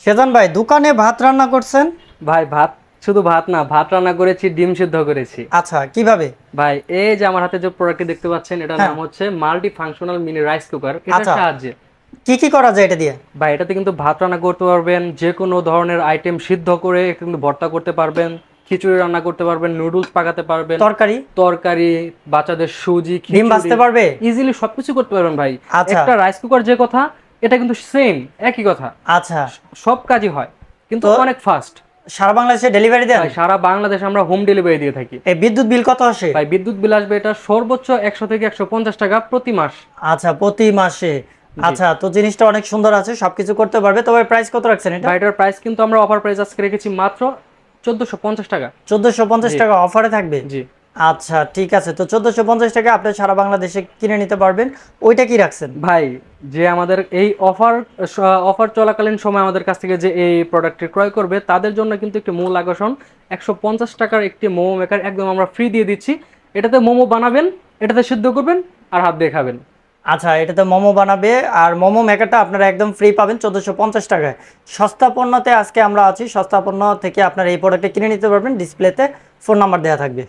সেজান ভাই দোকানে ভাত রান্না করছেন? ভাই ভাত, শুধু ভাত না, ভাত রান্না করেছি, ডিম সিদ্ধ করেছি। আচ্ছা, কিভাবে? ভাই এই যে আমার হাতে যে প্রোডাক্টটি দেখতে পাচ্ছেন, এটার হ্যাঁ। নাম হচ্ছে multi functional mini rice cooker. এটার আচ্ছা, সাহায্যে কি কি করা যায় এটা দিয়ে? ভাই এটাতে কিন্তু ভাত রান্না করতে পারবেন, যে কোনো ধরনের আইটেম সিদ্ধ করে কিন্তু ভর্তা করতে পারবেন, খিচুড়ি রান্না করতে পারবেন, নুডলস পাকাতে পারবেন, তরকারি? তরকারি, বাচ্চাদের সুজি, ডিম ভাজতে পারবে? ইজিলি সবকিছু করতে পারবেন ভাই। আচ্ছা। একটা রাইস কুকার যে কথা, এটা কিন্তু সেম একই কথা। আচ্ছা। সব কাজই হয়, কিন্তু তো অনেক ফাস্ট। সারা বাংলাদেশে ডেলিভারি দেন? ভাই সারা বাংলাদেশে আমরা হোম ডেলিভারি দিয়ে থাকি। এই বিদ্যুৎ বিল কত আসে? ভাই বিদ্যুৎ বিল আসবে এটা সর্বোচ্চ 100 থেকে 150 টাকা প্রতি মাস। আচ্ছা, প্রতি মাসে। জি। আচ্ছা, তো জিনিসটা অনেক সুন্দর আছে, সবকিছু করতে পারবে। তবে প্রাইস কত রাখছেন এটা? ভাই এটার প্রাইস কিন্তু আমরা অফার প্রাইস আজকে রেখেছি মাত্র 1450 টাকা। 1450 জি টাকা অফারে থাকবে? জি। আচ্ছা, ঠিক আছে। তো 1450 টাকা আপনি সারা বাংলাদেশে কিনে নিতে পারবেন। ওইটা কি রাখছেন? ভাই যে আমাদের এই অফার চলাকালীন সময় আমাদের কাছ থেকে যে এই প্রোডাক্টটি ক্রয় করবে, তাদের জন্য কিন্তু একটি মূল আকর্ষণ, 150 টাকার একটি মোমো মেকার একদম আমরা ফ্রি দিয়ে দিচ্ছি। এটাতে মোমো বানাবেন, এটাতে সিদ্ধ করবেন আর হাত দিয়ে খাবেন। আচ্ছা, এটাতে মোমো বানাবে আর মোমো মেকারটা আপনারা একদম ফ্রি পাবেন 1450 টাকায়। সস্তা পণ্যতে আজকে আমরা আছি। সস্তা পণ্য থেকে আপনারা এই প্রোডাক্টটা কিনে নিতে পারবেন। ডিসপ্লেতে ফোন নাম্বার দেওয়া থাকবে।